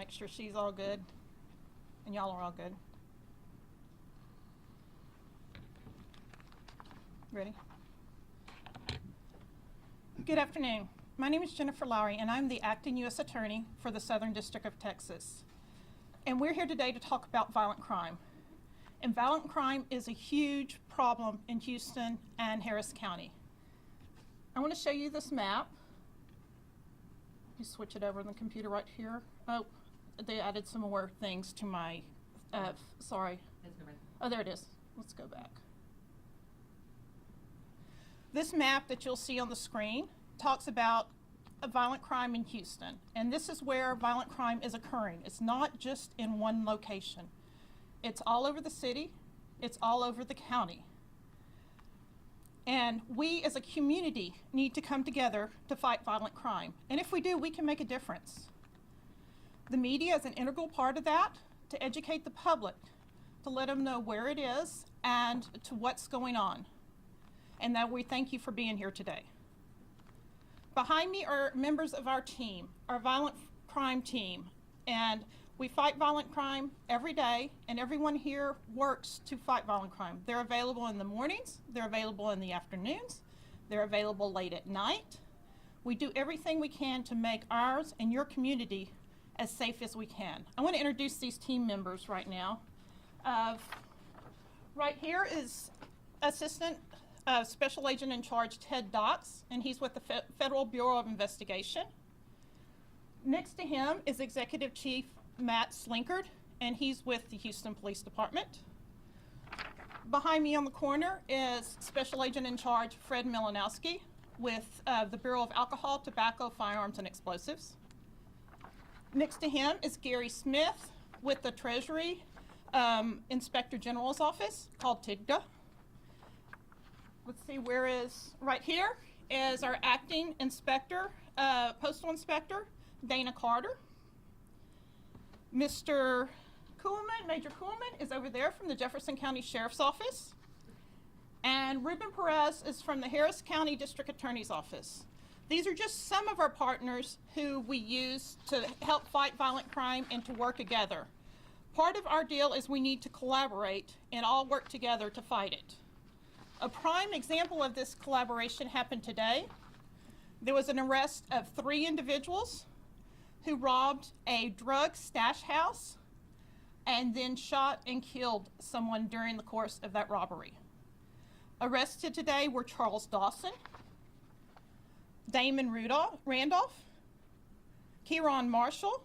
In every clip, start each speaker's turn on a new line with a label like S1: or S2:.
S1: make sure she's all good and y'all are all good. Ready? Good afternoon. My name is Jennifer Lowry, and I'm the acting U.S. Attorney for the Southern District of Texas. And we're here today to talk about violent crime. And violent crime is a huge problem in Houston and Harris County. I want to show you this map. You switch it over on the computer right here. Oh, they added some more things to my, sorry. Oh, there it is. Let's go back. This map that you'll see on the screen talks about a violent crime in Houston. And this is where violent crime is occurring. It's not just in one location. It's all over the city. It's all over the county. And we as a community need to come together to fight violent crime. And if we do, we can make a difference. The media is an integral part of that, to educate the public, to let them know where it is and to what's going on. And that we thank you for being here today. Behind me are members of our team, our violent crime team. And we fight violent crime every day, and everyone here works to fight violent crime. They're available in the mornings, they're available in the afternoons, they're available late at night. We do everything we can to make ours and your community as safe as we can. I want to introduce these team members right now. Right here is Assistant Special Agent in Charge Ted Docks, and he's with the Federal Bureau of Investigation. Next to him is Executive Chief Matt Slinkard, and he's with the Houston Police Department. Behind me on the corner is Special Agent in Charge Fred Milanowski with the Bureau of Alcohol, Tobacco, Firearms, and Explosives. Next to him is Gary Smith with the Treasury Inspector General's Office, called TIGTA. Let's see, right here is our acting inspector, postal inspector, Dana Carter. Mr. Kuhlman, Major Kuhlman, is over there from the Jefferson County Sheriff's Office. And Ruben Perez is from the Harris County District Attorney's Office. These are just some of our partners who we use to help fight violent crime and to work together. Part of our deal is we need to collaborate and all work together to fight it. A prime example of this collaboration happened today. There was an arrest of 3 individuals who robbed a drug stash house and then shot and killed someone during the course of that robbery. Arrested today were Charles Dawson, Damon Randolph, Kieron Marshall.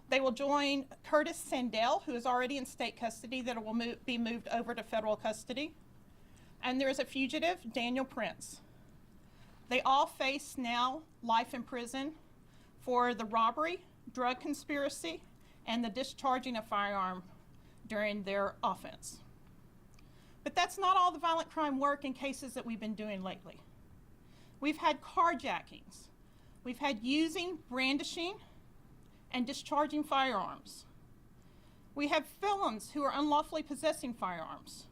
S1: They will join Curtis Sandell, who is already in state custody, that will be moved over to federal custody. And there is a fugitive, Daniel Prince. They all face now life in prison for the robbery, drug conspiracy, and the discharging of firearm during their offense. But that's not all the violent crime work and cases that we've been doing lately. We've had carjackings. We've had using, brandishing, and discharging firearms. We have felons who are unlawfully possessing firearms.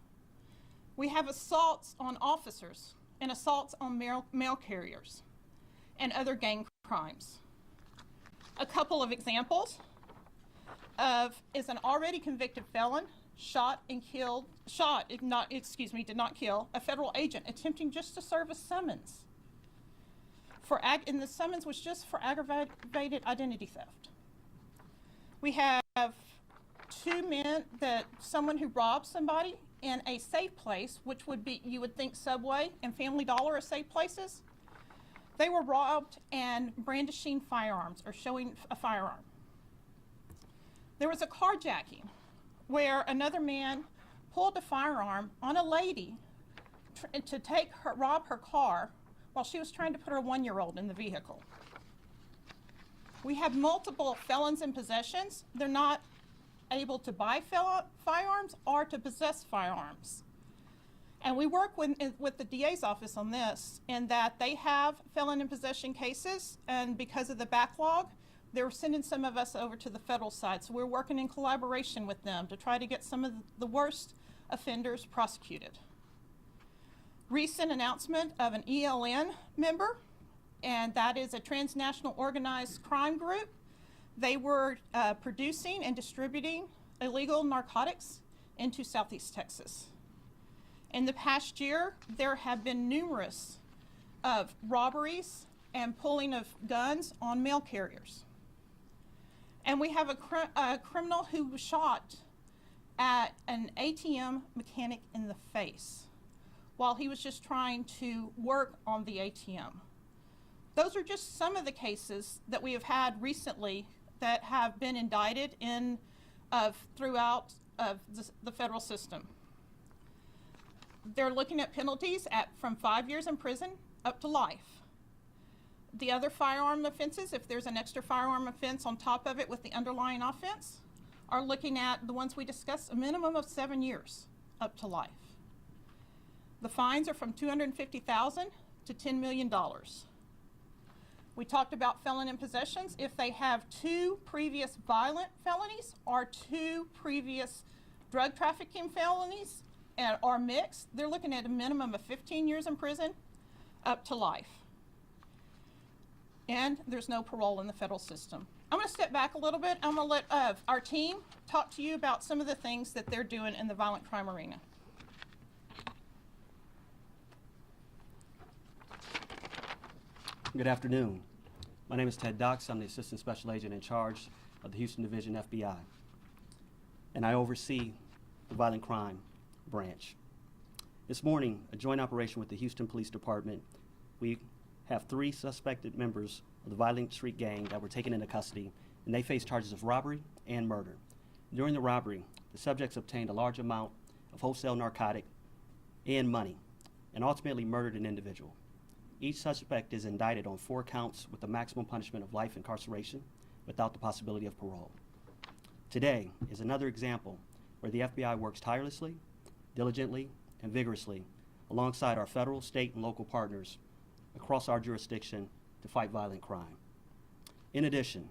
S1: We have assaults on officers and assaults on mail carriers and other gang crimes. A couple of examples is an already convicted felon did not kill a federal agent attempting just to serve a summons. And the summons was just for aggravated identity theft. We have 2 men someone who robbed somebody in a safe place, which would be, you would think Subway and Family Dollar are safe places. They were robbed and brandishing firearms or showing a firearm. There was a carjacking where another man pulled a firearm on a lady to rob her car while she was trying to put her 1-year-old in the vehicle. We have multiple felons in possessions. They're not able to buy firearms or to possess firearms. And we work with the DA's office on this, in that they have felon in possession cases, and because of the backlog, they're sending some of us over to the federal side. So we're working in collaboration with them to try to get some of the worst offenders prosecuted. Recent announcement of an ELN member, and that is a transnational organized crime group They were producing and distributing illegal narcotics into Southeast Texas. In the past year, there have been numerous of robberies and pulling of guns on mail carriers. And we have a criminal who was shot at an ATM mechanic in the face while he was just trying to work on the ATM. Those are just some of the cases that we have had recently that have been indicted throughout the federal system. They're looking at penalties from 5 years in prison up to life. The other firearm offenses, if there's an extra firearm offense on top of it with the underlying offense, are looking at the ones we discussed, a minimum of 7 years up to life. The fines are from $250,000 to $10 million. We talked about felon in possessions. If they have 2 previous violent felonies or 2 previous drug trafficking felonies and are mixed, they're looking at a minimum of 15 years in prison up to life. And there's no parole in the federal system. I'm going to step back a little bit. I'm going to let our team talk to you about some of the things that they're doing in the violent crime arena.
S2: Good afternoon. My name is Ted Dux. I'm the Assistant Special Agent in charge of the Houston Division FBI, and I oversee the Violent Crime Branch. This morning, a joint operation with the Houston Police Department, we have 3 suspected members of the Violent Street Gang that were taken into custody, and they face charges of robbery and murder. During the robbery, the subjects obtained a large amount of wholesale narcotic and money, and ultimately murdered an individual. Each suspect is indicted on 4 counts with a maximum punishment of life incarceration without the possibility of parole. Today is another example where the FBI works tirelessly, diligently, and vigorously alongside our federal, state, and local partners across our jurisdiction to fight violent crime. In addition,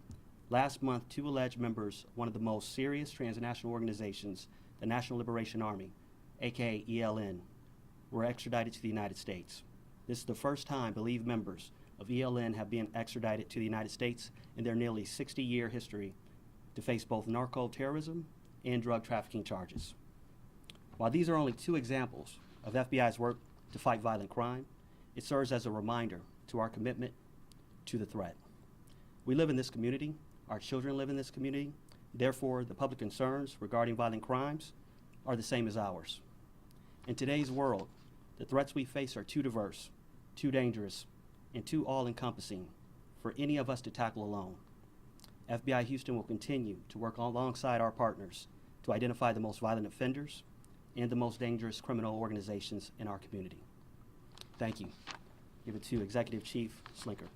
S2: last month, 2 alleged members of one of the most serious transnational organizations, the National Liberation Army, aka ELN, were extradited to the United States. This is the first time believed members of ELN have been extradited to the United States in their nearly 60-year history to face both narco-terrorism and drug trafficking charges. While these are only 2 examples of FBI's work to fight violent crime, it serves as a reminder to our commitment to the threat. We live in this community, our children live in this community, therefore the public concerns regarding violent crimes are the same as ours. In today's world, the threats we face are too diverse, too dangerous, and too all-encompassing for any of us to tackle alone. FBI Houston will continue to work alongside our partners to identify the most violent offenders and the most dangerous criminal organizations in our community. Thank you. Give it to Executive Chief Slinker.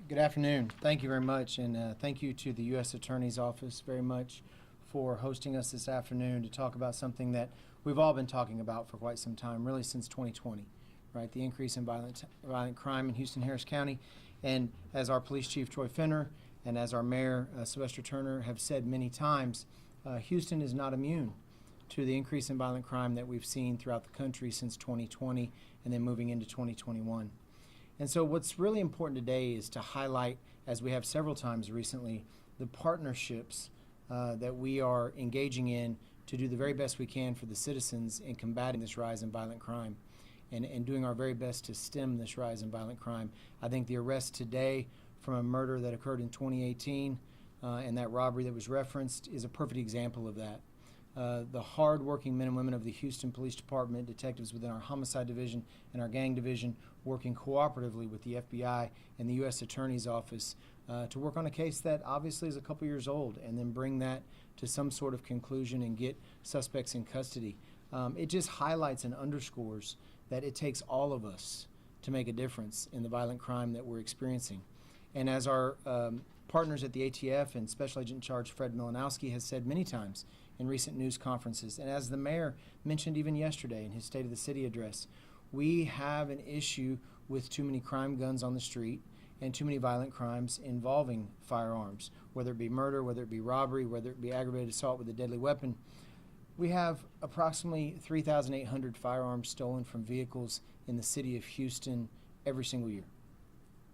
S3: Good afternoon. Thank you very much, and thank you to the U.S. Attorney's Office very much for hosting us this afternoon to talk about something that we've all been talking about for quite some time, really since 2020, right? The increase in violent crime in Houston-Harris County. And as our Police Chief Troy Fenner and as our Mayor Sylvester Turner have said many times, Houston is not immune to the increase in violent crime that we've seen throughout the country since 2020 and then moving into 2021. And so what's really important today is to highlight, as we have several times recently, the partnerships that we are engaging in to do the very best we can for the citizens in combating this rise in violent crime and doing our very best to stem this rise in violent crime. I think the arrest today from a murder that occurred in 2018 and that robbery that was referenced is a perfect example of that. The hard-working men and women of the Houston Police Department, detectives within our homicide division and our gang division, working cooperatively with the FBI and the U.S. Attorney's Office to work on a case that obviously is a couple years old and then bring that to some sort of conclusion and get suspects in custody. It just highlights and underscores that it takes all of us to make a difference in the violent crime that we're experiencing. And as our partners at the ATF and Special Agent in Charge Fred Milanowski has said many times in recent news conferences, and as the mayor mentioned even yesterday in his State of the City address, we have an issue with too many crime guns on the street and too many violent crimes involving firearms, whether it be murder, whether it be robbery, whether it be aggravated assault with a deadly weapon. We have approximately 3,800 firearms stolen from vehicles in the city of Houston every single year.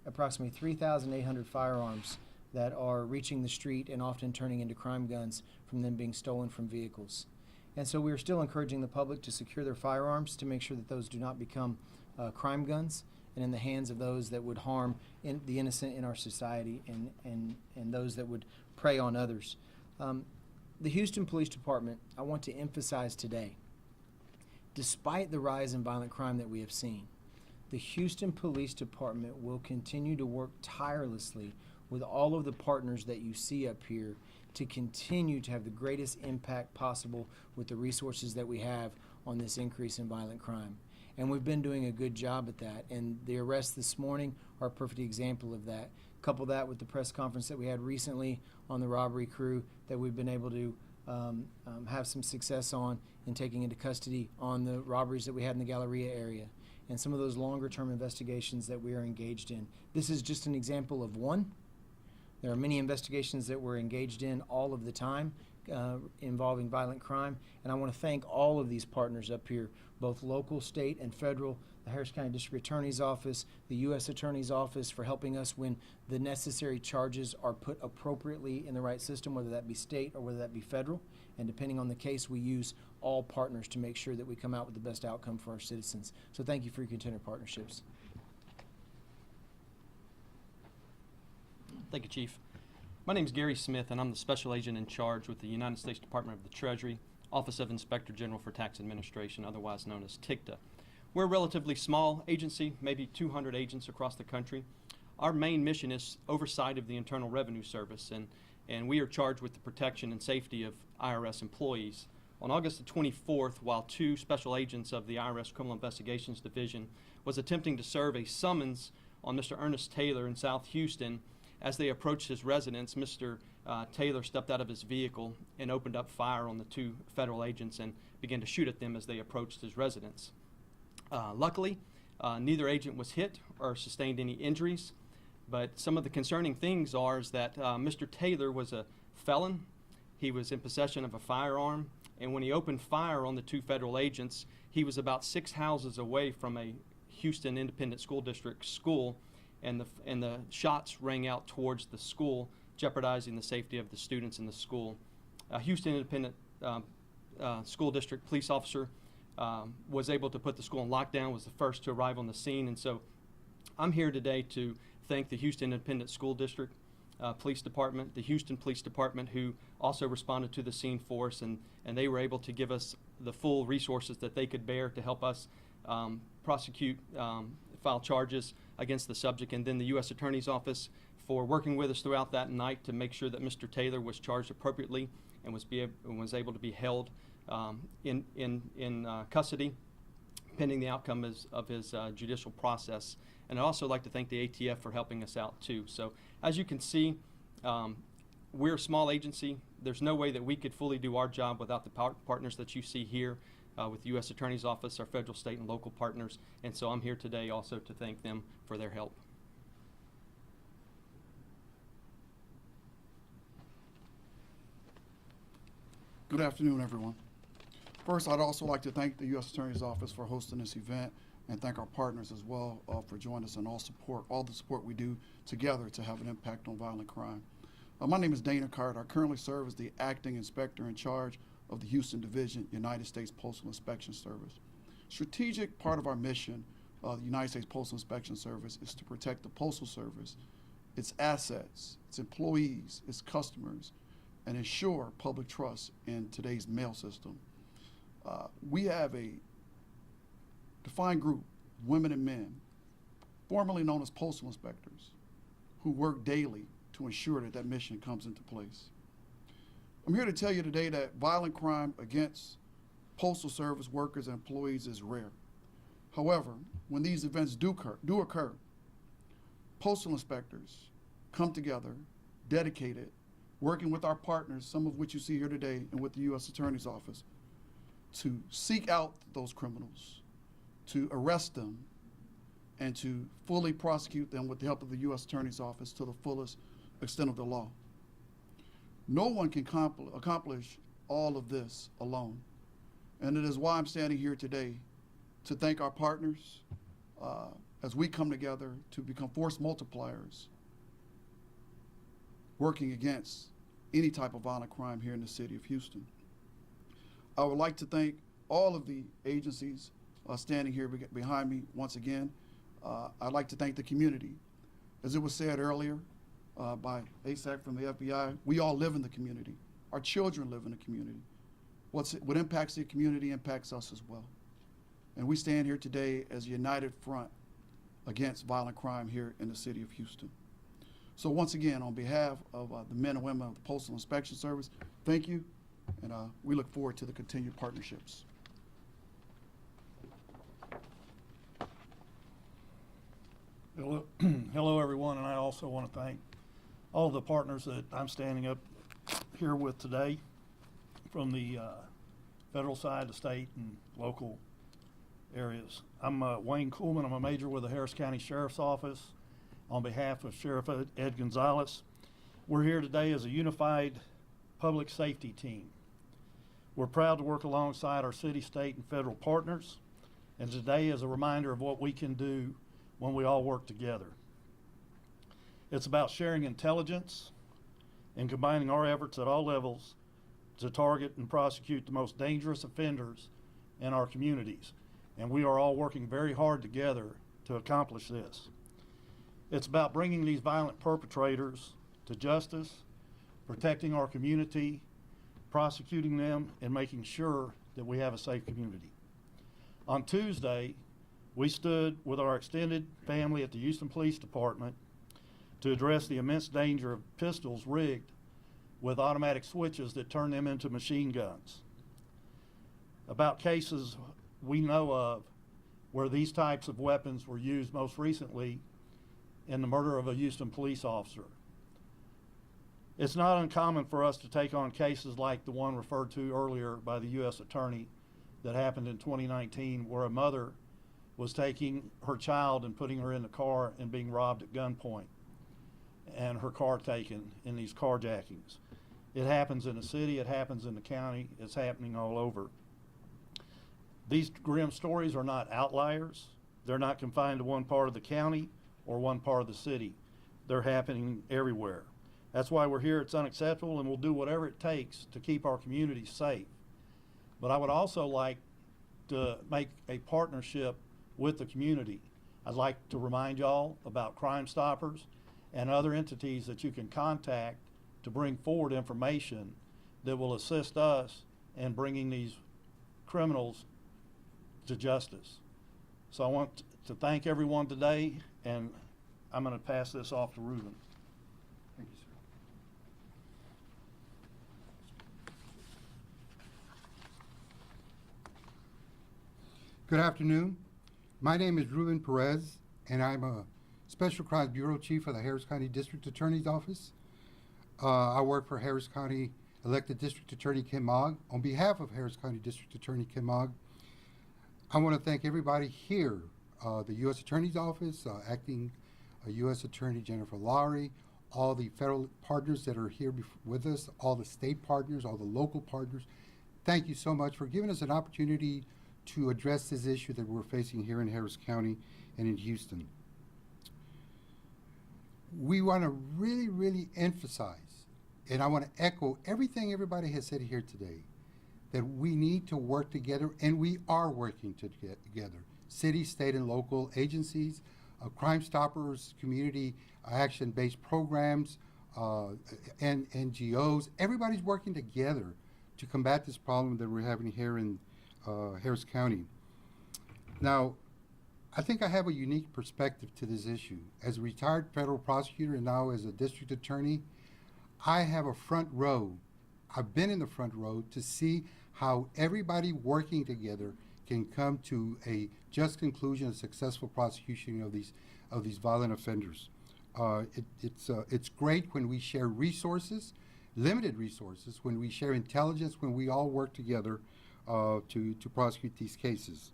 S3: approximately 3,800 firearms that are reaching the street and often turning into crime guns from them being stolen from vehicles. And so we are still encouraging the public to secure their firearms to make sure that those do not become crime guns and in the hands of those that would harm the innocent in our society and those that would prey on others. The Houston Police Department, I want to emphasize today, despite the rise in violent crime that we have seen, the Houston Police Department will continue to work tirelessly with all of the partners that you see up here to continue to have the greatest impact possible with the resources that we have on this increase in violent crime. And we've been doing a good job at that. And the arrests this morning are a perfect example of that. Couple that with the press conference that we had recently on the robbery crew that we've been able to have some success on in taking into custody on the robberies that we had in the Galleria area and some of those longer term investigations that we are engaged in. This is just an example of one. There are many investigations that we're engaged in all of the time involving violent crime, and I want to thank all of these partners up here, both local, state, and federal, the Harris County District Attorney's Office, the U.S. Attorney's Office for helping us when the necessary charges are put appropriately in the right system, whether that be state or whether that be federal. And depending on the case, we use all partners to make sure that we come out with the best outcome for our citizens. So thank you for your continued partnerships.
S4: Thank you, Chief. My name is Gary Smith, and I'm the Special Agent in charge with the United States Department of the Treasury, Office of Inspector General for Tax Administration, otherwise known as TICTA. We're a relatively small agency, maybe 200 agents across the country. Our main mission is oversight of the Internal Revenue Service, and we are charged with the protection and safety of IRS employees. On August the 24th, while two special agents of the IRS Criminal Investigations Division was attempting to serve a summons on Mr. Ernest Taylor in South Houston, as they approached his residence, Mr. Taylor stepped out of his vehicle and opened up fire on the two federal agents and began to shoot at them as they approached his residence. Luckily, neither agent was hit or sustained any injuries, but some of the concerning things is that Mr. Taylor was a felon. He was in possession of a firearm, and when he opened fire on the two federal agents, he was about 6 houses away from a Houston Independent School District school, and the shots rang out towards the school, jeopardizing the safety of the students in the school. Houston Independent School District police officer was able to put the school in lockdown, was the first to arrive on the scene, and so I'm here today to thank the Houston Independent School District Police Department, the Houston Police Department, who also responded to the scene for us, and they were able to give us the full resources that they could bear to help us prosecute, file charges against the subject, and then the U.S. Attorney's Office for working with us throughout that night to make sure that Mr. Taylor was charged appropriately and was able to be held in custody pending the outcome of his judicial process. And I'd also like to thank the ATF for helping us out too. So as you can see, we're a small agency. There's no way that we could fully do our job without the partners that you see here with the U.S. Attorney's Office, our federal, state, and local partners. And so I'm here today also to thank them for their help.
S5: Good afternoon, everyone. First, I'd also like to thank the U.S. Attorney's Office for hosting this event and thank our partners as well for joining us and all the support we do together to have an impact on violent crime. My name is Dana Carter. I currently serve as the Acting Inspector in charge of the Houston Division, United States Postal Inspection Service. Strategic part of our mission, the United States Postal Inspection Service, is to protect the Postal Service, its assets, its employees, its customers, and ensure public trust in today's mail system. We have a defined group, women and men, formerly known as postal inspectors, who work daily to ensure that that mission comes into place. I'm here to tell you today that violent crime against Postal Service workers and employees is rare. However, when these events do occur, postal inspectors come together, dedicated, working with our partners, some of which you see here today, and with the U.S. Attorney's Office, to seek out those criminals, to arrest them, and to fully prosecute them with the help of the U.S. Attorney's Office to the fullest extent of the law. No one can accomplish all of this alone. And it is why I'm standing here today to thank our partners, as we come together to become force multipliers, working against any type of violent crime here in the city of Houston. I would like to thank all of the agencies standing here behind me once again. I'd like to thank the community. As it was said earlier by ASAC from the FBI, we all live in the community. Our children live in the community. What impacts the community impacts us as well. And we stand here today as a united front against violent crime here in the city of Houston. So once again, on behalf of the men and women of the Postal Inspection Service, thank you, and we look forward to the continued partnerships.
S6: Hello, hello everyone, and I also want to thank all the partners that I'm standing up here with today from the federal side, the state, and local areas. I'm Wayne Kuhlman. I'm a major with the Harris County Sheriff's Office on behalf of Sheriff Ed Gonzalez. We're here today as a unified public safety team. We're proud to work alongside our city, state, and federal partners, and today is a reminder of what we can do when we all work together. It's about sharing intelligence and combining our efforts at all levels to target and prosecute the most dangerous offenders in our communities. And we are all working very hard together to accomplish this. It's about bringing these violent perpetrators to justice, protecting our community, prosecuting them, and making sure that we have a safe community. On Tuesday, we stood with our extended family at the Houston Police Department to address the immense danger of pistols rigged with automatic switches that turn them into machine guns. About cases we know of where these types of weapons were used most recently in the murder of a Houston police officer. It's not uncommon for us to take on cases like the one referred to earlier by the U.S. Attorney that happened in 2019, where a mother was taking her child and putting her in the car and being robbed at gunpoint, and her car taken in these carjackings. It happens in the city, it happens in the county, it's happening all over. These grim stories are not outliers. They're not confined to one part of the county or one part of the city. They're happening everywhere. That's why we're here. It's unacceptable, and we'll do whatever it takes to keep our communities safe. But I would also like to make a partnership with the community. I'd like to remind y'all about Crime Stoppers and other entities that you can contact to bring forward information that will assist us in bringing these criminals to justice. So I want to thank everyone today, and I'm going to pass this off to Reuben. Thank you, sir.
S7: Good afternoon. My name is Ruben Perez, and I'm a Special Crimes Bureau Chief of the Harris County District Attorney's Office. I work for Harris County elected District Attorney Kim Mogg. On behalf of Harris County District Attorney Kim Mogg, I want to thank everybody here, the U.S. Attorney's Office, Acting U.S. Attorney Jennifer Lowry, all the federal partners that are here with us, all the state partners, all the local partners. Thank you so much for giving us an opportunity to address this issue that we're facing here in Harris County and in Houston. We want to really, really emphasize, and I want to echo everything everybody has said here today, that we need to work together, and we are working together. City, state, and local agencies, Crime Stoppers, community action-based programs, and NGOs, everybody's working together to combat this problem that we're having here in Harris County. Now, I think I have a unique perspective to this issue. As a retired federal prosecutor and now as a district attorney, I have a front row. I've been in the front row to see how everybody working together can come to a just conclusion, a successful prosecution of these violent offenders. It's great when we share resources, limited resources, when we share intelligence, when we all work together to prosecute these cases.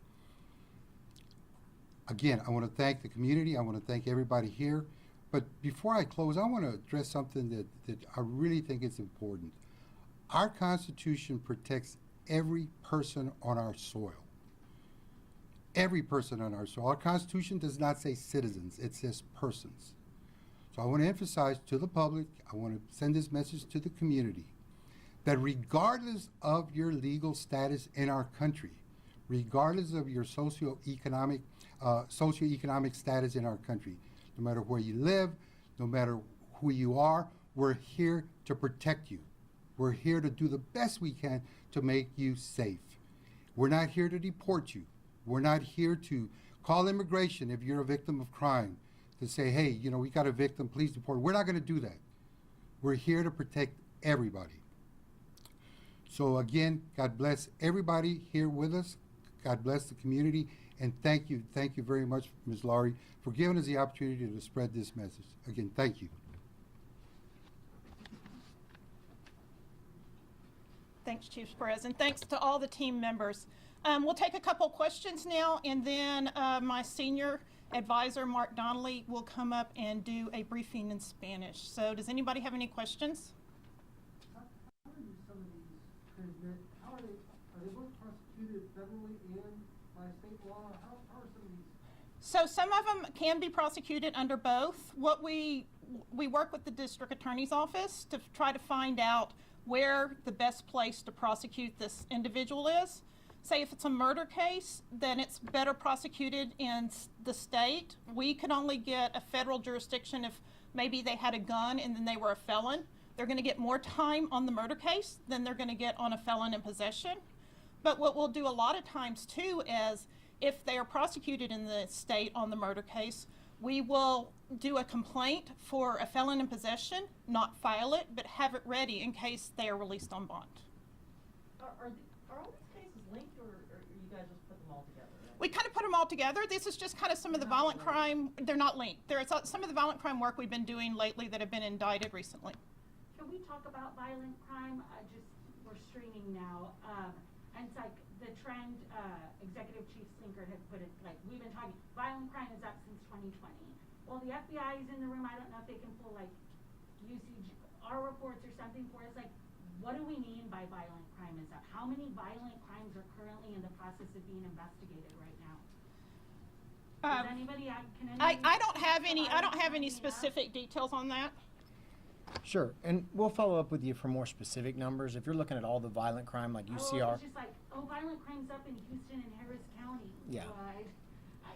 S7: Again, I want to thank the community. I want to thank everybody here. But before I close, I want to address something that I really think is important. Our Constitution protects every person on our soil. every person on our soil. Our Constitution does not say citizens, it says persons. So I want to emphasize to the public, I want to send this message to the community, that regardless of your legal status in our country, regardless of your socioeconomic status in our country, no matter where you live, no matter who you are, we're here to protect you. We're here to do the best we can to make you safe. We're not here to deport you. We're not here to call immigration if you're a victim of crime, to say, hey, you know, we got a victim, please deport. We're not going to do that. We're here to protect everybody. So again, God bless everybody here with us. God bless the community. And thank you very much, Ms. Laurie, for giving us the opportunity to spread this message. Again, thank you.
S1: Thanks, Chief Perez, and thanks to all the team members. We'll take a couple questions now, and then my senior advisor, Mark Donnelly, will come up and do a briefing in Spanish. So does anybody have any questions?
S8: How do some of these transmit? How are they both prosecuted federally and by state law? How are some of these?
S1: So some of them can be prosecuted under both. What we work with the district attorney's office to try to find out where the best place to prosecute this individual is. Say if it's a murder case, then it's better prosecuted in the state. We can only get a federal jurisdiction if maybe they had a gun and then they were a felon. They're going to get more time on the murder case than they're going to get on a felon in possession. But what we'll do a lot of times too is if they are prosecuted in the state on the murder case, we will do a complaint for a felon in possession, not file it, but have it ready in case they are released on bond.
S9: Are all these cases linked, or you guys just put them all together? Right?
S1: We kind of put them all together. This is just kind of some of the violent crime. They're not linked. There's some of the violent crime work we've been doing lately that have been indicted recently.
S9: Can we talk about violent crime? We're streaming now. And it's like the trend, Executive Chief Slinker had put it, like, we've been talking, violent crime is up since 2020. Well, the FBI is in the room. I don't know if they can pull, like, UCR reports or something for us. Like, what do we mean by violent crime is up? How many violent crimes are currently in the process of being investigated right now? Does anybody,
S1: I don't have any specific details on that.
S3: Sure, and we'll follow up with you for more specific numbers. If you're looking at all the violent crime like UCR.
S9: Oh, it's just like, violent crime's up in Houston and Harris County.
S3: Yeah.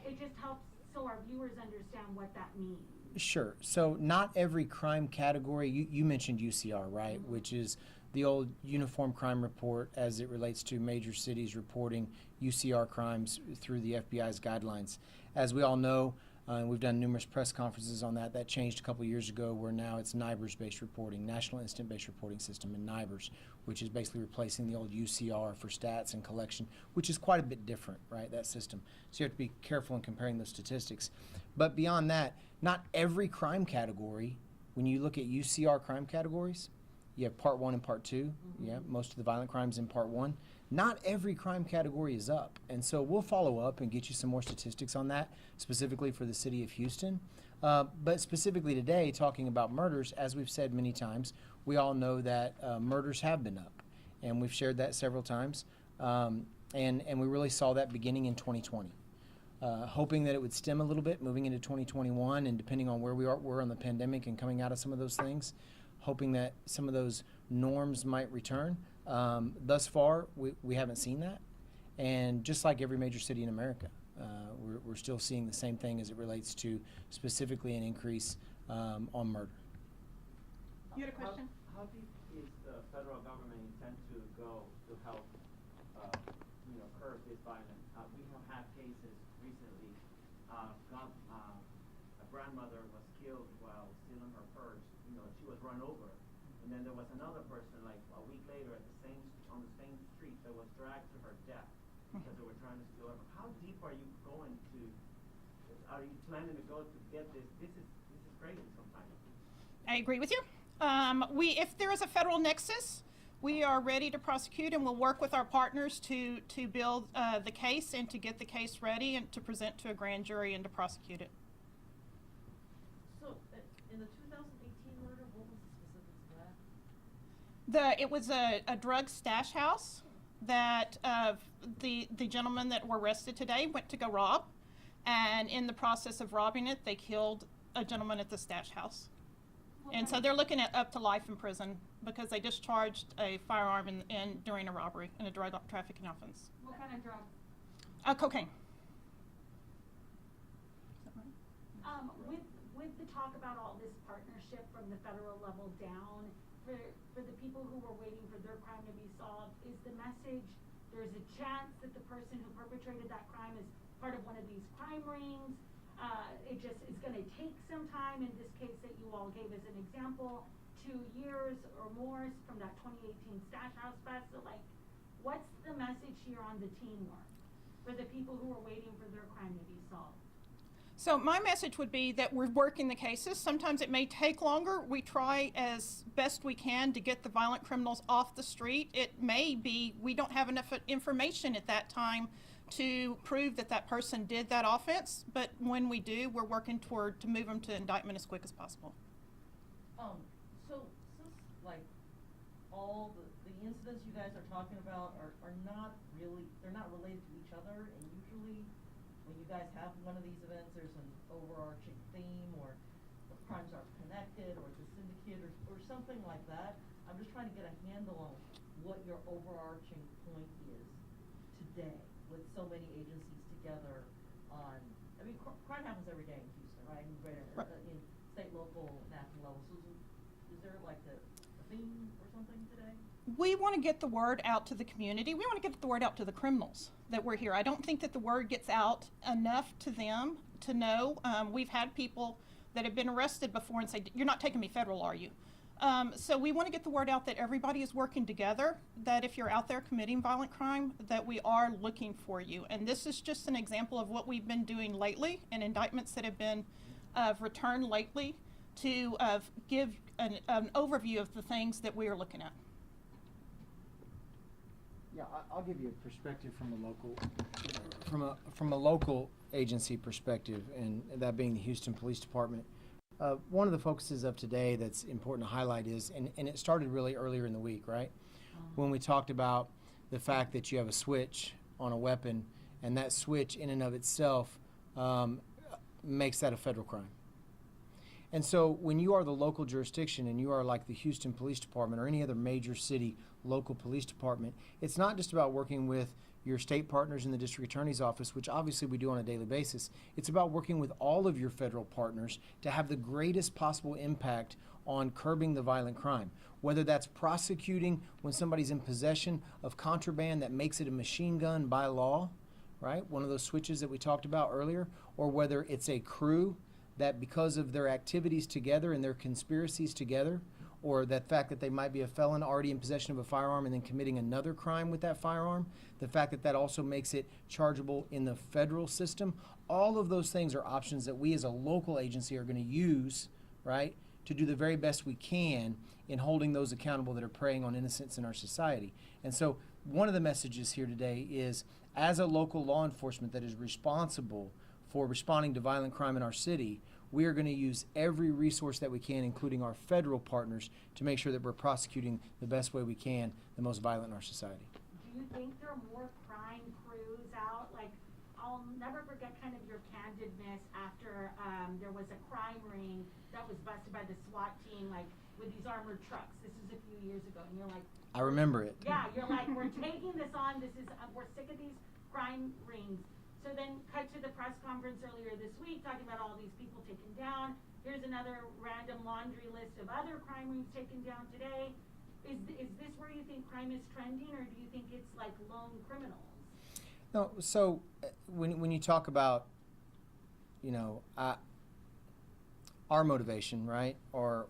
S9: It just helps so our viewers understand what that means.
S3: Sure. So not every crime category, you mentioned UCR, right? Mm-hmm. Which is the old Uniform Crime Report as it relates to major cities reporting UCR crimes through the FBI's guidelines. As we all know, we've done numerous press conferences on that. That changed a couple of years ago where now it's NIBRS-based reporting, National Instant-Based Reporting System, and NIBRS, which is basically replacing the old UCR for stats and collection, which is quite a bit different, right, that system. So you have to be careful in comparing those statistics. But beyond that, not every crime category, when you look at UCR crime categories, you have Part 1 and Part 2. Mm-hmm. Yeah, most of the violent crimes in Part 1. Not every crime category is up. And so we'll follow up and get you some more statistics on that, specifically for the city of Houston. But specifically today, talking about murders, as we've said many times, we all know that murders have been up. And we've shared that several times. And we really saw that beginning in 2020. Hoping that it would stem a little bit moving into 2021, and depending on where we're on the pandemic and coming out of some of those things, hoping that some of those norms might return. Thus far, we haven't seen that. And just like every major city in America, we're still seeing the same thing as it relates to specifically an increase on murder.
S1: You had a question?
S10: How deep is the federal government intend to go to help, curb this violence? We have had cases recently. A grandmother was killed while stealing her purse. She was run over, and then there was another person, like a week later, on the same street, that was dragged to her death because they were trying to steal her. How deep are you going to? Are you planning to go to get this? This is crazy sometimes.
S1: I agree with you. If there is a federal nexus, we are ready to prosecute, and we'll work with our partners to build the case and to get the case ready and to present to a grand jury and to prosecute it.
S9: So, in the 2018 murder, what was the specifics of that?
S1: It was a drug stash house that the gentlemen that were arrested today went to go rob, and in the process of robbing it, they killed a gentleman at the stash house. And so they're looking at up to life in prison because they discharged a firearm during a robbery and a drug trafficking offense.
S9: What kind of drug?
S1: Cocaine.
S9: With the talk about all this partnership from the federal level down, for the people who were waiting for their crime to be solved, is the message there's a chance that the person who perpetrated that crime is part of one of these crime rings? It just is going to take some time. In this case that you all gave as an example, 2 years or more from that 2018 Stash House Fest. So, like, what's the message here on the teamwork for the people who are waiting for their crime to be solved?
S1: So my message would be that we're working the cases. Sometimes it may take longer. We try as best we can to get the violent criminals off the street. It may be we don't have enough information at that time to prove that that person did that offense, but when we do, we're working toward to move them to indictment as quick as possible.
S11: So since, like, all the incidents you guys are talking about are not really, they're not related to each other, and usually when you guys have one of these events, there's an overarching theme, or the crimes are connected, or it's a syndicate, or something like that. I'm just trying to get a handle on what your overarching point is today, with so many agencies together on, I mean, crime happens every day in Houston, right? In state, local, national level. So is there like a theme or something today?
S1: We want to get the word out to the community. We want to get the word out to the criminals that we're here. I don't think that the word gets out enough to them to know. We've had people that have been arrested before and say, "You're not taking me federal, are you?" So we want to get the word out that everybody is working together, that if you're out there committing violent crime, that we are looking for you. And this is just an example of what we've been doing lately, and indictments that have been returned lately to give an overview of the things that we are looking at.
S3: Yeah, I'll give you a perspective from a local agency perspective, and that being the Houston Police Department. One of the focuses of today that's important to highlight is, and it started really earlier in the week, right? When we talked about the fact that you have a switch on a weapon, and that switch in and of itself makes that a federal crime. And so when you are the local jurisdiction and you are like the Houston Police Department or any other major city local police department, it's not just about working with your state partners in the district attorney's office, which obviously we do on a daily basis. It's about working with all of your federal partners to have the greatest possible impact on curbing the violent crime. Whether that's prosecuting when somebody's in possession of contraband that makes it a machine gun by law, right? One of those switches that we talked about earlier, or whether it's a crew that because of their activities together and their conspiracies together, or that fact that they might be a felon already in possession of a firearm and then committing another crime with that firearm, the fact that that also makes it chargeable in the federal system, all of those things are options that we as a local agency are going to use, right, to do the very best we can in holding those accountable that are preying on innocents in our society. And so one of the messages here today is, as a local law enforcement that is responsible for responding to violent crime in our city, we are going to use every resource that we can, including our federal partners, to make sure that we're prosecuting the best way we can the most violent in our society.
S9: Do you think there are more crime crews out? Like, I'll never forget kind of your candidness after there was a crime ring that was busted by the SWAT team, like with these armored trucks. This was a few years ago, and you're like,
S3: I remember it.
S9: yeah, you're like, we're taking this on. This is we're sick of these crime rings. So then cut to the press conference earlier this week talking about all these people taken down. Here's another random laundry list of other crime rings taken down today. Is this where you think crime is trending, or do you think it's like lone criminals?
S3: No, so when you talk about, you know, our motivation, right, or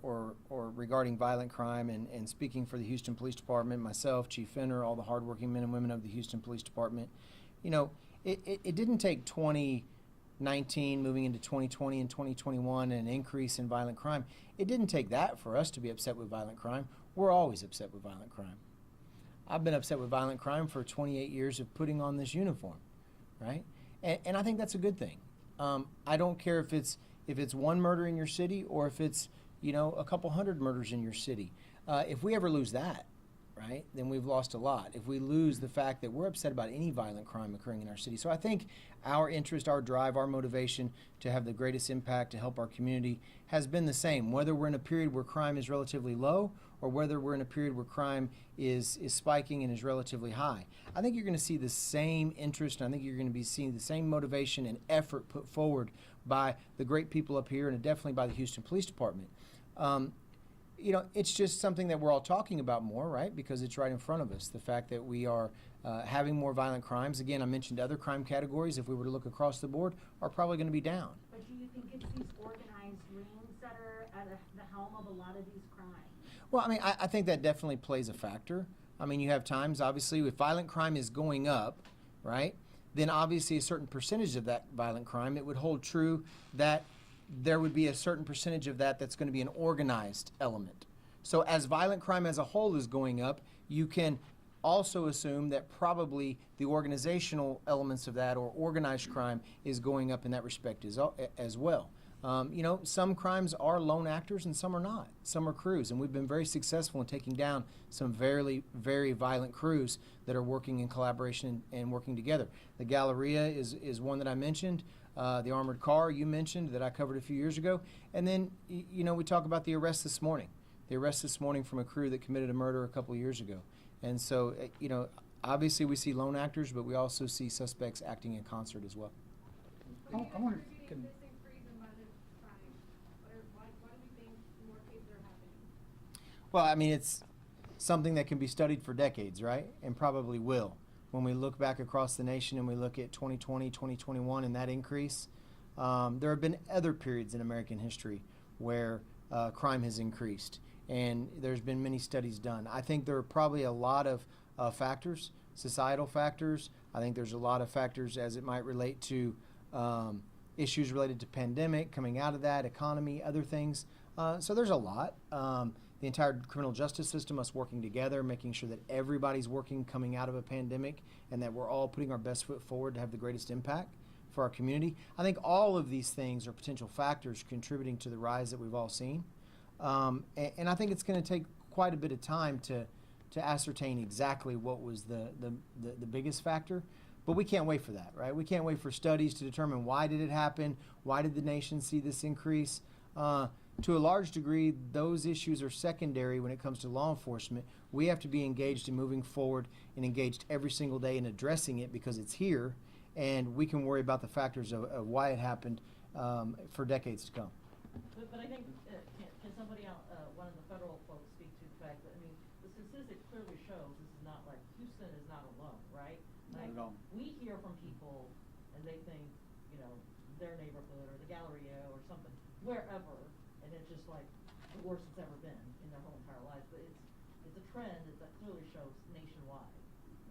S3: regarding violent crime, and speaking for the Houston Police Department, myself, Chief Fenner, all the hardworking men and women of the Houston Police Department, you know, it didn't take 2019 moving into 2020 and 2021 an increase in violent crime. It didn't take that for us to be upset with violent crime. We're always upset with violent crime. I've been upset with violent crime for 28 years of putting on this uniform, right? And I think that's a good thing. I don't care if it's one murder in your city or if it's, you know, a couple hundred murders in your city. If we ever lose that, right, then we've lost a lot. If we lose the fact that we're upset about any violent crime occurring in our city. So I think our interest, our drive, our motivation to have the greatest impact to help our community has been the same, whether we're in a period where crime is relatively low or whether we're in a period where crime is spiking and is relatively high. I think you're going to see the same interest, and I think you're going to be seeing the same motivation and effort put forward by the great people up here and definitely by the Houston Police Department. You know, it's just something that we're all talking about more, right? Because it's right in front of us. The fact that we are having more violent crimes. Again, I mentioned other crime categories, if we were to look across the board, are probably going to be down.
S9: But do you think it's these organized rings that are at the helm of a lot of these crimes?
S3: Well, I mean, I think that definitely plays a factor. I mean, you have times, obviously, if violent crime is going up, right, then obviously a certain percentage of that violent crime, it would hold true that there would be a certain percentage of that that's going to be an organized element. So as violent crime as a whole is going up, you can also assume that probably the organizational elements of that or organized crime is going up in that respect as well. You know, some crimes are lone actors and some are not. Some are crews, and we've been very successful in taking down some very, very violent crews that are working in collaboration and working together. The Galleria is one that I mentioned. The armored car you mentioned that I covered a few years ago. And then, you know, we talk about the arrest this morning. The arrest this morning from a crew that committed a murder a couple of years ago. And so, you know, obviously we see lone actors, but we also see suspects acting in concert as well.
S5: I wonder,
S3: Well, I mean, it's something that can be studied for decades, right? And probably will. When we look back across the nation and we look at 2020, 2021 and that increase, there have been other periods in American history where crime has increased. And there's been many studies done. I think there are probably a lot of factors, societal factors. I think there's a lot of factors as it might relate to issues related to pandemic, coming out of that, economy, other things. So there's a lot. The entire criminal justice system, us working together, making sure that everybody's working coming out of a pandemic and that we're all putting our best foot forward to have the greatest impact for our community. I think all of these things are potential factors contributing to the rise that we've all seen. And I think it's going to take quite a bit of time to ascertain exactly what was the biggest factor. But we can't wait for that, right? We can't wait for studies to determine why did it happen, why did the nation see this increase. To a large degree, those issues are secondary when it comes to law enforcement. We have to be engaged in moving forward and engaged every single day in addressing it because it's here, and we can worry about the factors of why it happened for decades to come.
S11: But I think, can somebody, one of the federal folks speak to the fact that, I mean, the statistic clearly shows this is not like, Houston is not alone, right?
S5: Not
S11: Like,
S5: at all.
S11: we hear from people and they think, you know, their neighborhood or the Galleria or something, wherever, and it's just like the worst it's ever been in their whole entire lives. But it's a trend that clearly shows nationwide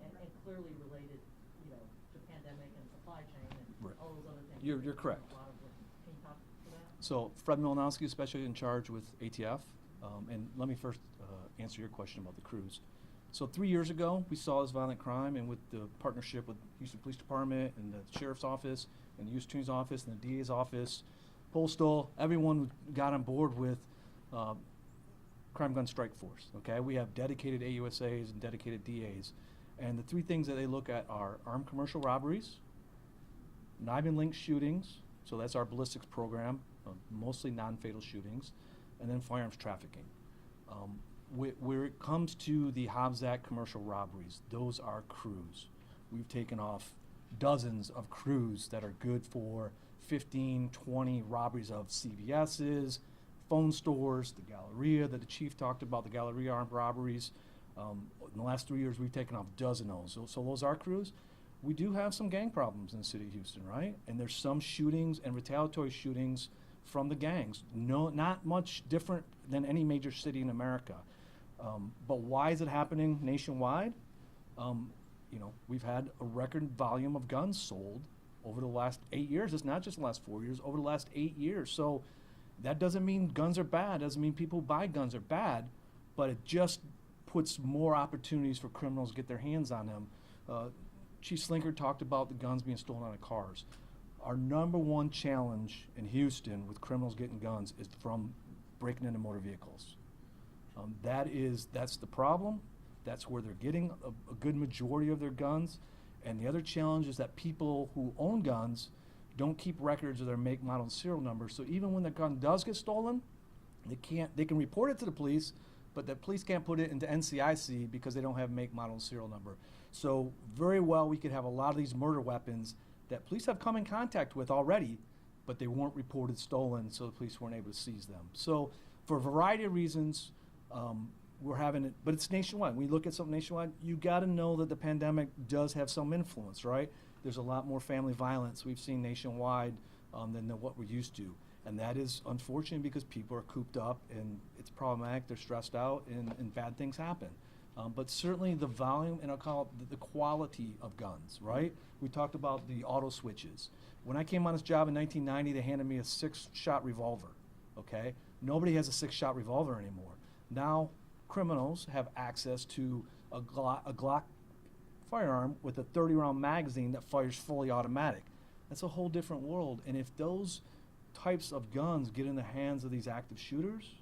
S11: and clearly related, you know, to pandemic and supply chain and
S12: Right.
S11: all those other things.
S12: You're
S11: that
S12: correct.
S11: a lot of them. Can you talk to that?
S12: So Fred Milanowski, especially in charge with ATF. And let me first answer your question about the crews. So 3 years ago, we saw this violent crime, and with the partnership with Houston Police Department and the Sheriff's Office and the U.S. Attorney's Office and the DA's Office, Postal, everyone got on board with Crime Gun Strike Force, okay? We have dedicated AUSAs and dedicated DAs. And the three things that they look at are armed commercial robberies, knife-and-link shootings, so that's our ballistics program, mostly non-fatal shootings, and then firearms trafficking. Where it comes to the Hobbs Act commercial robberies, those are crews. We've taken off dozens of crews that are good for 15, 20 robberies of CVS's, phone stores, the Galleria that the chief talked about, the Galleria armed robberies. In the last 3 years, we've taken off a dozen of those. So those are crews. We do have some gang problems in the city of Houston, right? And there's some shootings and retaliatory shootings from the gangs. No, not much different than any major city in America. But why is it happening nationwide? You know, we've had a record volume of guns sold over the last 8 years. It's not just the last 4 years, over the last 8 years. So that doesn't mean guns are bad, doesn't mean people who buy guns are bad, but it just puts more opportunities for criminals to get their hands on them. Chief Slinker talked about the guns being stolen out of cars. Our number one challenge in Houston with criminals getting guns is from breaking into motor vehicles. That's the problem. That's where they're getting a good majority of their guns. And the other challenge is that people who own guns don't keep records of their make, model, and serial number. So even when the gun does get stolen, they can report it to the police, but the police can't put it into NCIC because they don't have make, model, and serial number. So very well, we could have a lot of these murder weapons that police have come in contact with already, but they weren't reported stolen, so the police weren't able to seize them. So for a variety of reasons, we're having it, but it's nationwide. When you look at something nationwide, you gotta know that the pandemic does have some influence, right? There's a lot more family violence we've seen nationwide than what we're used to. And that is unfortunate because people are cooped up and it's problematic, they're stressed out, and bad things happen. But certainly the volume, and I'll call it the quality of guns, right? We talked about the auto switches. When I came on this job in 1990, they handed me a 6-shot revolver, okay? Nobody has a 6-shot revolver anymore. Now, criminals have access to a Glock firearm with a 30-round magazine that fires fully automatic. That's a whole different world. And if those types of guns get in the hands of these active shooters,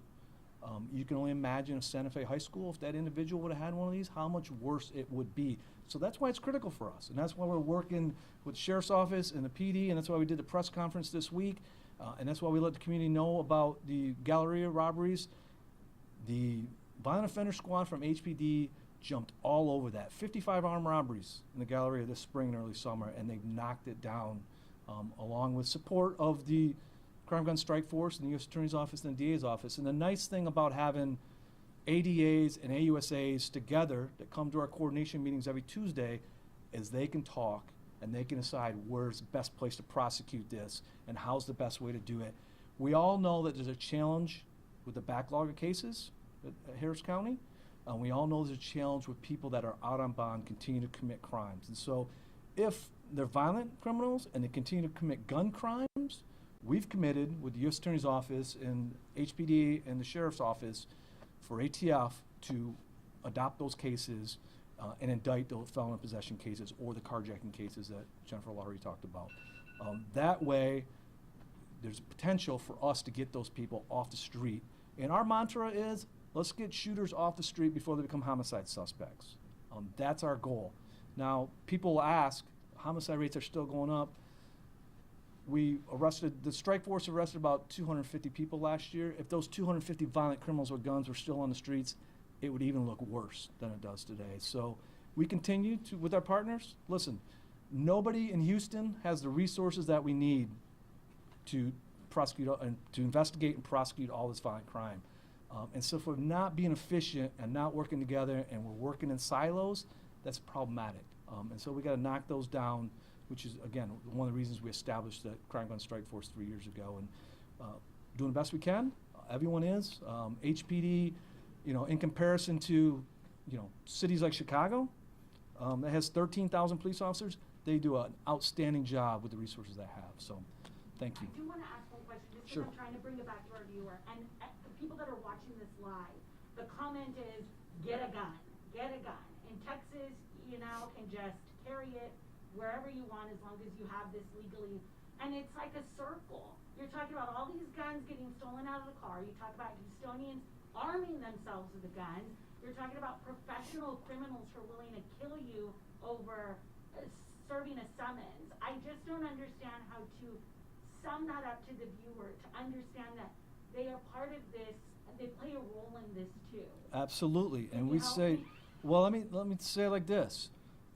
S12: you can only imagine if Santa Fe High School, if that individual would have had one of these, how much worse it would be. So that's why it's critical for us. And that's why we're working with the Sheriff's Office and the PD, and that's why we did the press conference this week. And that's why we let the community know about the Galleria robberies. The Violent Offender Squad from HPD jumped all over that. 55 armed robberies in the Galleria this spring and early summer, and they've knocked it down along with support of the Crime Gun Strike Force and the U.S. Attorney's Office and the DA's office. And the nice thing about having ADAs and AUSAs together that come to our coordination meetings every Tuesday is they can talk and they can decide where's the best place to prosecute this and how's the best way to do it. We all know that there's a challenge with the backlog of cases at Harris County. We all know there's a challenge with people that are out on bond continue to commit crimes. And so if they're violent criminals and they continue to commit gun crimes, we've committed with the U.S. Attorney's Office and HPD and the Sheriff's Office for ATF to adopt those cases and indict the felon in possession cases or the carjacking cases that Jennifer Laurie talked about. That way, there's potential for us to get those people off the street. And our mantra is, let's get shooters off the street before they become homicide suspects. That's our goal. Now, people will ask, homicide rates are still going up. The strike force arrested about 250 people last year. If those 250 violent criminals with guns were still on the streets, it would even look worse than it does today. So we continue to, with our partners, listen, nobody in Houston has the resources that we need to prosecute and to investigate and prosecute all this violent crime. And so if we're not being efficient and not working together and we're working in silos, that's problematic. And so we got to knock those down, which is, again, one of the reasons we established the Crime Gun Strike Force 3 years ago. And doing the best we can, everyone is. HPD, in comparison to, cities like Chicago, that has 13,000 police officers, they do an outstanding job with the resources they have. So, thank you.
S9: I do want to ask one question, just
S12: Sure.
S9: because I'm trying to bring it back to our viewer. And the people that are watching this live, the comment is, get a gun, get a gun. In Texas, you now can just carry it wherever you want as long as you have this legally. And it's like a circle. You're talking about all these guns getting stolen out of the car. You talk about Houstonians arming themselves with a gun. You're talking about professional criminals who are willing to kill you over serving a summons. I just don't understand how to sum that up to the viewer to understand that they are part of this, they play a role in this too.
S12: Absolutely.
S9: Can
S12: And
S9: you
S12: we
S9: help
S12: say,
S9: me?
S12: well, let me say it like this.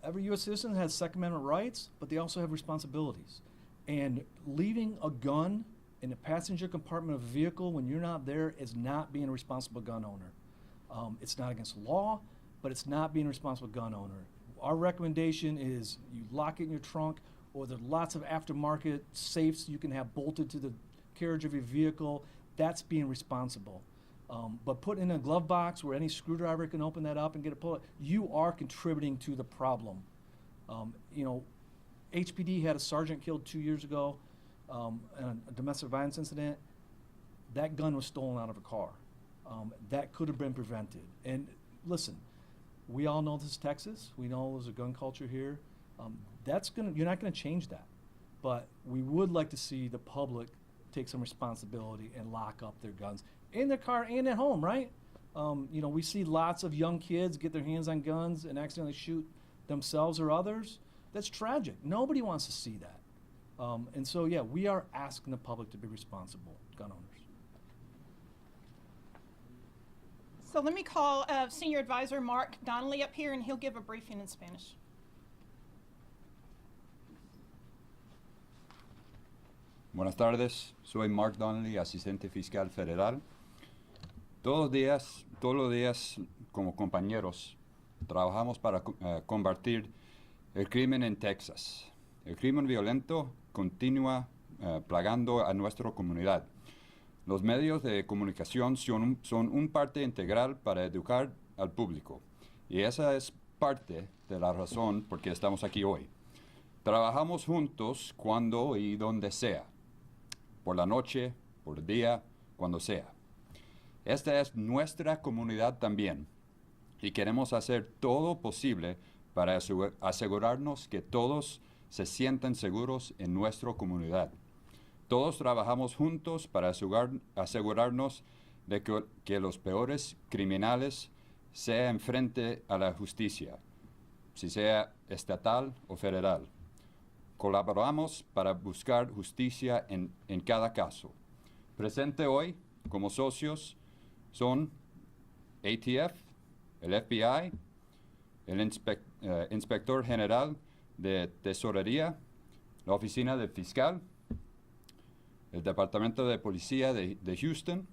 S12: Every U.S. citizen has Second Amendment rights, but they also have responsibilities. And leaving a gun in the passenger compartment of a vehicle when you're not there is not being a responsible gun owner. It's not against law, but it's not being a responsible gun owner. Our recommendation is you lock it in your trunk, or there's lots of aftermarket safes you can have bolted to the carriage of your vehicle. That's being responsible. But put in a glove box where any screwdriver can open that up and get a pull, you are contributing to the problem. HPD had a sergeant killed 2 years ago in a domestic violence incident. That gun was stolen out of a car. That could have been prevented. And listen, we all know this is Texas. We know there's a gun culture here. You're not gonna change that. But we would like to see the public take some responsibility and lock up their guns in their car and at home, right? You know, we see lots of young kids get their hands on guns and accidentally shoot themselves or others. That's tragic. Nobody wants to see that. And so, yeah, we are asking the public to be responsible gun owners.
S1: So let me call Senior Advisor Mark Donnelly up here, and he'll give a briefing in Spanish.
S13: Buenas tardes, soy Mark Donnelly, asistente fiscal federal. Todos los días, como compañeros, trabajamos para combatir el crimen en Texas. El crimen violento continúa plagando a nuestra comunidad. Los medios de comunicación son un parte integral para educar al público, y esa es parte de la razón por qué estamos aquí hoy. Trabajamos juntos cuando y donde sea, por la noche, por el día, cuando sea. Esta es nuestra comunidad también, y queremos hacer todo posible para asegurarnos que todos se sientan seguros en nuestra comunidad. Todos trabajamos juntos para asegurarnos de que los peores criminales sean frente a la justicia, si sea estatal o federal. Colaboramos para buscar justicia en cada caso. Presente hoy, como socios, son ATF, el FBI, el Inspector General de Tesorería, la Oficina del Fiscal, el Departamento de Policía de Houston,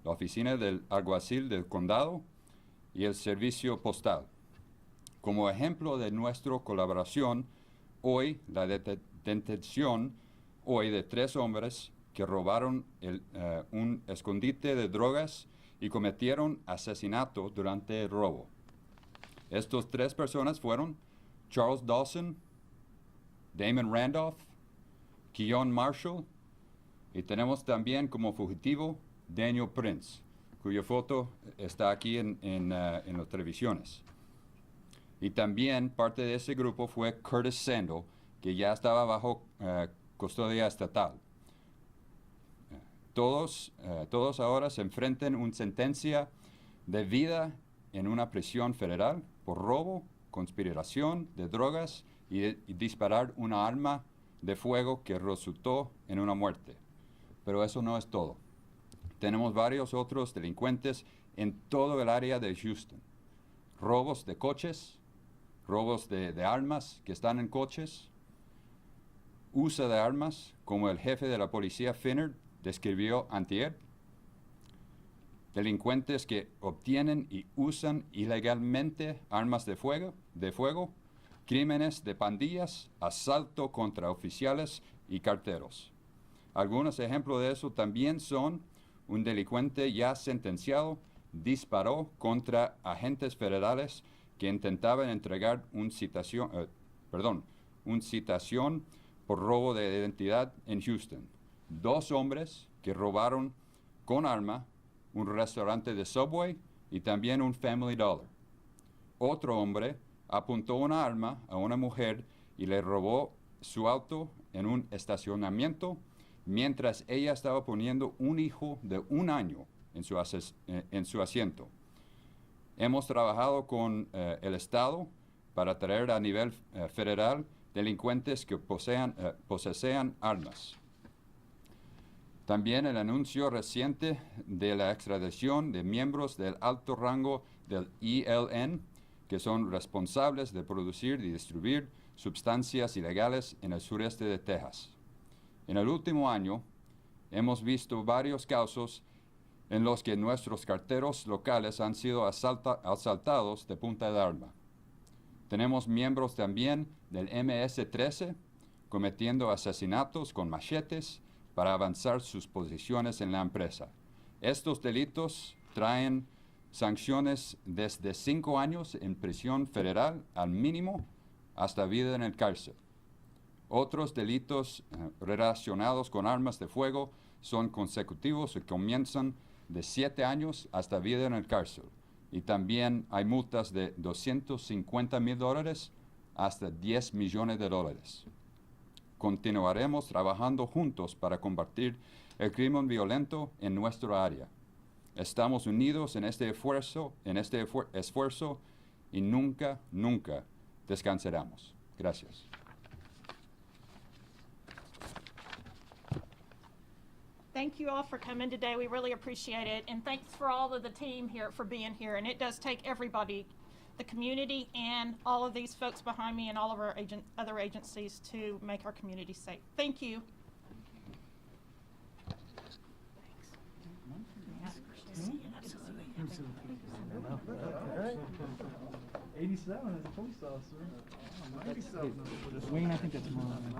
S13: la Oficina del Alguacil del Condado y el Servicio Postal. Como ejemplo de nuestra colaboración, hoy la detención de 3 hombres que robaron un escondite de drogas y cometieron asesinato durante el robo. Estas 3 personas fueron Charles Dawson, Damon Randolph, Keon Marshall, y tenemos también como fugitivo Daniel Prince, cuya foto está aquí en las televisiones. Y también parte de ese grupo fue Curtis Sandel, que ya estaba bajo custodia estatal. Todos ahora se enfrentan una sentencia de vida en una prisión federal por robo, conspiración de drogas y disparar una arma de fuego que resultó en una muerte. Pero eso no es todo. Tenemos varios otros delincuentes en todo el área de Houston. Robos de coches, robos de armas que están en coches, uso de armas, como el jefe de la policía Finner describió antier. Delincuentes que obtienen y usan ilegalmente armas de fuego, crímenes de pandillas, asalto contra oficiales y carteros. Algunos ejemplos de eso también son un delincuente ya sentenciado disparó contra agentes federales que intentaban entregar una citación por robo de identidad en Houston. 2 hombres que robaron con arma un restaurante de Subway y también un Family Dollar. Otro hombre apuntó una arma a una mujer y le robó su auto en un estacionamiento mientras ella estaba poniendo un hijo de 1 año en su asiento. Hemos trabajado con el Estado para traer a nivel federal delincuentes que posean armas. También el anuncio reciente de la extradición de miembros del alto rango del ELN, que son responsables de producir y distribuir sustancias ilegales en el sureste de Texas. En el último año, hemos visto varios casos en los que nuestros carteros locales han sido asaltados de punta de arma. Tenemos miembros también del MS-13 cometiendo asesinatos con machetes para avanzar sus posiciones en la empresa. Estos delitos traen sanciones desde 5 años en prisión federal al mínimo hasta vida en el cárcel. Otros delitos relacionados con armas de fuego son consecutivos y comienzan de 7 años hasta vida en el cárcel. Y también hay multas de $250,000 hasta $10 millones. Continuaremos trabajando juntos para combatir el crimen violento en nuestra área. Estamos unidos en este esfuerzo y nunca, nunca descansaremos. Gracias.
S1: Thank you all for coming today. We really appreciate it. And thanks for all of the team here for being here. And it does take everybody, the community and all of these folks behind me and all of our other agencies to make our community safe. Thank you.
S12: '87 as a police officer. Wayne, I think that's mine.